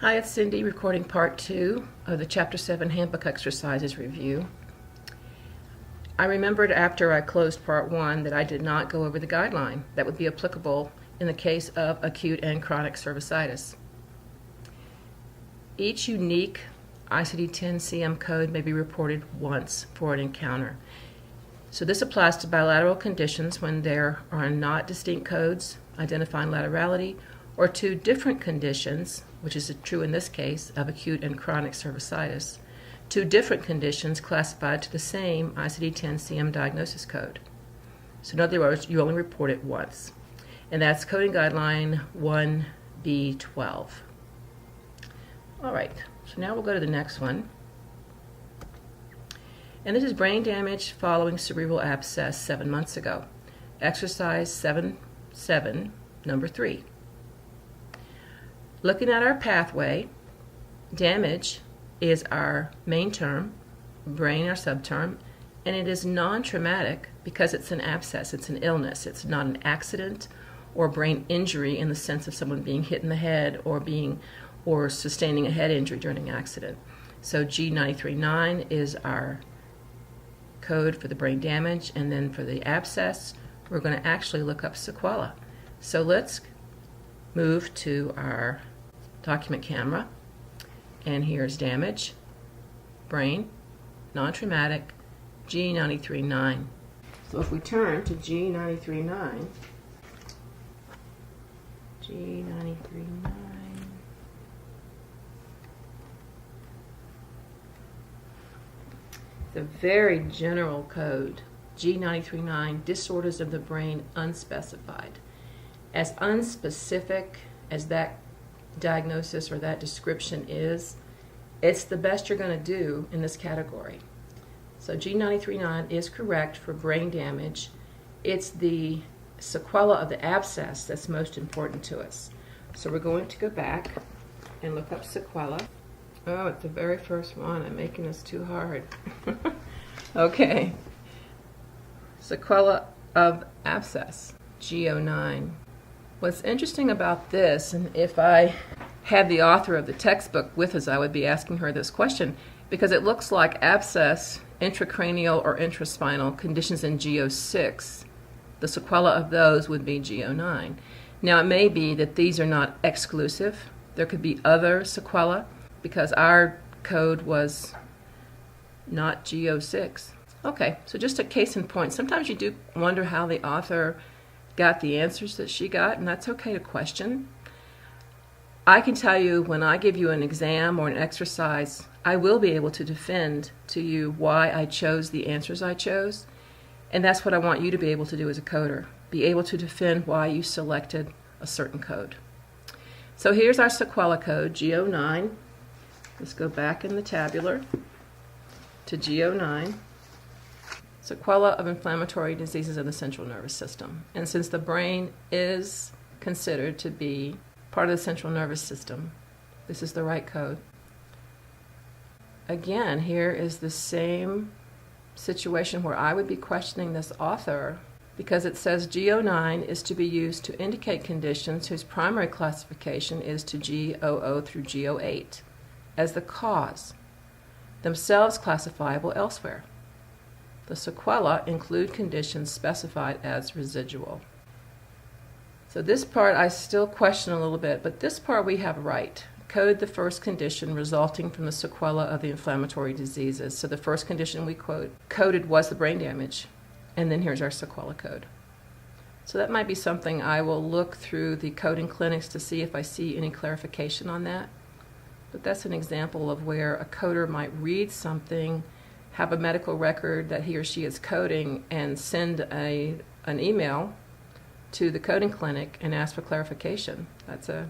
Hi, it's Cindy recording part 2 of the Chapter 7 Handbook Exercises review. I remembered after I closed part 1 that I did not go over the guideline that would be applicable in the case of acute and chronic cervicitis. Each unique ICD-10-CM code may be reported once for an encounter. So this applies to bilateral conditions when there are not distinct codes identifying laterality, or two different conditions, which is true in this case of acute and chronic cervicitis, two different conditions classified to the same ICD-10-CM diagnosis code. So in other words, you only report it once. And that's coding guideline 1B12. All right, so now we'll go to the next one. And this is brain damage following cerebral abscess 7 months ago. Exercise 7.7, number 3. Looking at our pathway, damage is our main term, brain our subterm, and it is non-traumatic because it's an abscess, it's an illness. It's not an accident or brain injury in the sense of someone being hit in the head or sustaining a head injury during an accident. So G939 is our code for the brain damage, and then for the abscess, we're going to actually look up sequela. So let's move to our document camera, and here's damage, brain, non-traumatic, G939. So if we turn to G939, the very general code, G939, disorders of the brain unspecified. As unspecific as that diagnosis or that description is, it's the best you're going to do in this category. So G939 is correct for brain damage. It's the sequela of the abscess that's most important to us. So we're going to go back and look up sequela. Oh, it's the very first one. I'm making this too hard. Okay. Sequela of abscess, G09. What's interesting about this, and if I had the author of the textbook with us, I would be asking her this question, because it looks like abscess, intracranial or intraspinal conditions in G06, the sequela of those would be G09. Now it may be that these are not exclusive. There could be other sequela, because our code was not G06. Okay, so just a case in point. Sometimes you do wonder how the author got the answers that she got, and that's okay to question. I can tell you when I give you an exam or an exercise, I will be able to defend to you why I chose the answers I chose, and that's what I want you to be able to do as a coder, be able to defend why you selected a certain code. So here's our sequela code, G09. Let's go back in the tabular to G09. Sequela of inflammatory diseases of the central nervous system. And since the brain is considered to be part of the central nervous system, this is the right code. Again, here is the same situation where I would be questioning this author, because it says G09 is to be used to indicate conditions whose primary classification is to G00 through G08 as the cause, themselves classifiable elsewhere. The sequela include conditions specified as residual. So this part I still question a little bit, but this part we have right. Code the first condition resulting from the sequela of the inflammatory diseases. So the first condition we coded was the brain damage, and then here's our sequela code. So that might be something I will look through the coding clinics to see if I see any clarification on that. But that's an example of where a coder might read something, have a medical record that he or she is coding, and send an email to the coding clinic and ask for clarification. That's a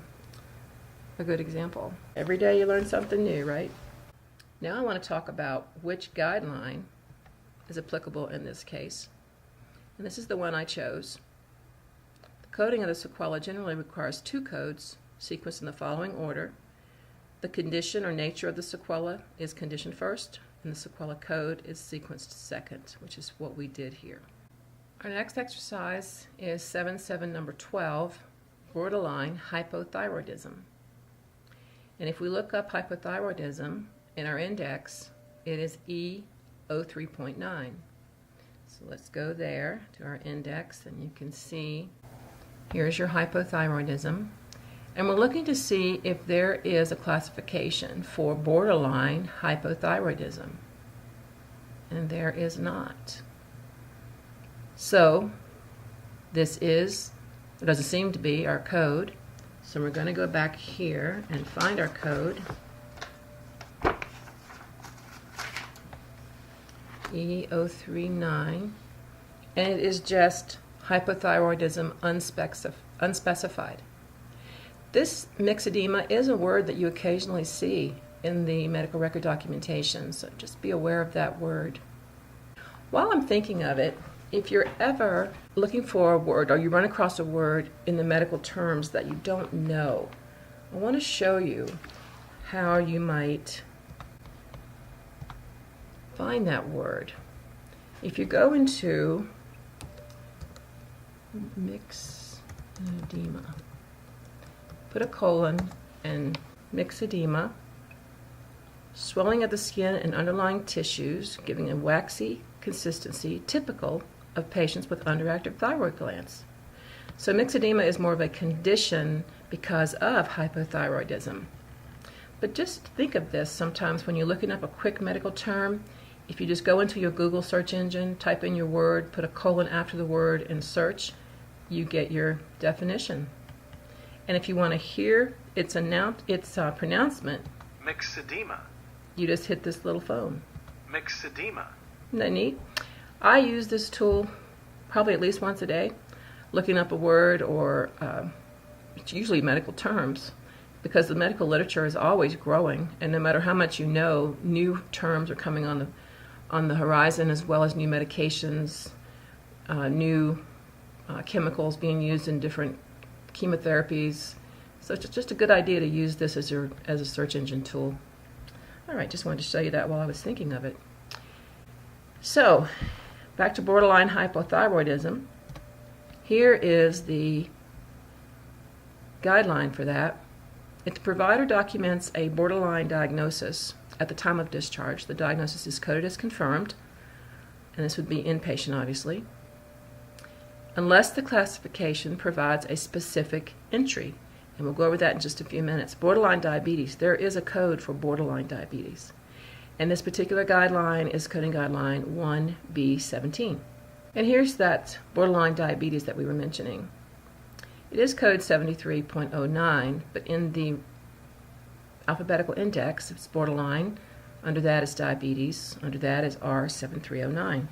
good example. Every day you learn something new, right? Now I want to talk about which guideline is applicable in this case. And this is the one I chose. The coding of the sequela generally requires two codes sequenced in the following order. The condition or nature of the sequela is conditioned first, and the sequela code is sequenced second, which is what we did here. Our next exercise is 7.7 number 12, borderline hypothyroidism. And if we look up hypothyroidism in our index, it is E03.9. So let's go there to our index, and you can see here's your hypothyroidism. And we're looking to see if there is a classification for borderline hypothyroidism. And there is not. So this is, it doesn't seem to be our code. So we're going to go back here and find our code. E039, and it is just hypothyroidism unspecified. This myxedema is a word that you occasionally see in the medical record documentation, so just be aware of that word. While I'm thinking of it, if you're ever looking for a word or you run across a word in the medical terms that you don't know, I want to show you how you might find that word. If you go into myxedema, put a colon and myxedema, swelling of the skin and underlying tissues, giving a waxy consistency typical of patients with underactive thyroid glands. So myxedema is more of a condition because of hypothyroidism. But just think of this sometimes when you're looking up a quick medical term. If you just go into your Google search engine, type in your word, put a colon after the word, and search, you get your definition. And if you want to hear its pronouncement, myxedema, you just hit this little phone. Myxedema. Isn't that neat? I use this tool probably at least once a day, looking up a word or it's usually medical terms, because the medical literature is always growing, and no matter how much you know, new terms are coming on the horizon, as well as new medications, new chemicals being used in different chemotherapies. So it's just a good idea to use this as a search engine tool. All right, just wanted to show you that while I was thinking of it. So, back to borderline hypothyroidism. Here is the guideline for that. If the provider documents a borderline diagnosis at the time of discharge, the diagnosis is coded as confirmed, and this would be inpatient, obviously, unless the classification provides a specific entry. And we'll go over that in just a few minutes. Borderline diabetes. There is a code for borderline diabetes. And this particular guideline is coding guideline 1B17. And here's that borderline diabetes that we were mentioning. It is code 73.09, but in the alphabetical index, it's borderline. Under that is diabetes. Under that is R7309.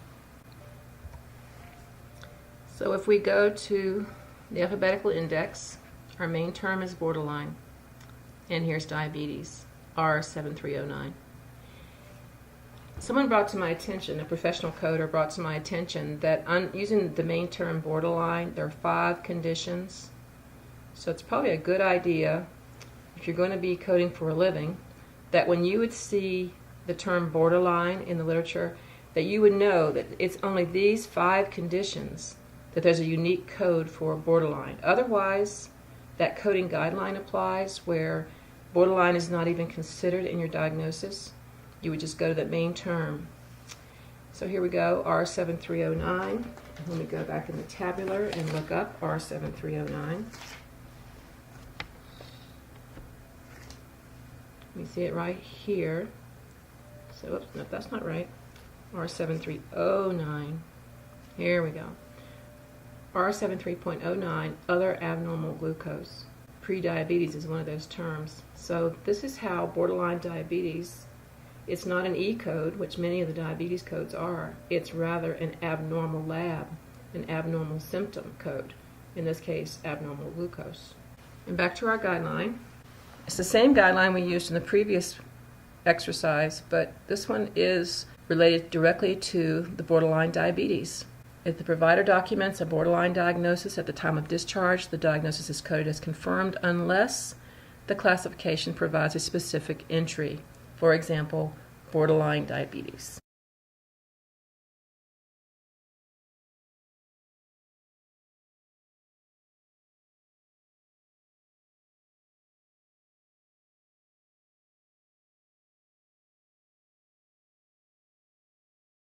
So if we go to the alphabetical index, our main term is borderline, and here's diabetes, R7309. Someone brought to my attention, a professional coder brought to my attention, that using the main term borderline, there are 5 conditions. So it's probably a good idea, if you're going to be coding for a living, that when you would see the term borderline in the literature, that you would know that it's only these 5 conditions, that there's a unique code for borderline. Otherwise, that coding guideline applies where borderline is not even considered in your diagnosis. You would just go to the main term. So here we go, R7309. Let me go back in the tabular and look up R7309. Let me see it right here. So, oops, no, that's not right. R7309. Here we go. R73.09, other abnormal glucose. Prediabetes is one of those terms. So this is how borderline diabetes, it's not an E code, which many of the diabetes codes are. It's rather an abnormal lab, an abnormal symptom code. In this case, abnormal glucose. And back to our guideline. It's the same guideline we used in the previous exercise, but this one is related directly to the borderline diabetes. If the provider documents a borderline diagnosis at the time of discharge, the diagnosis is coded as confirmed unless the classification provides a specific entry. For example, borderline diabetes.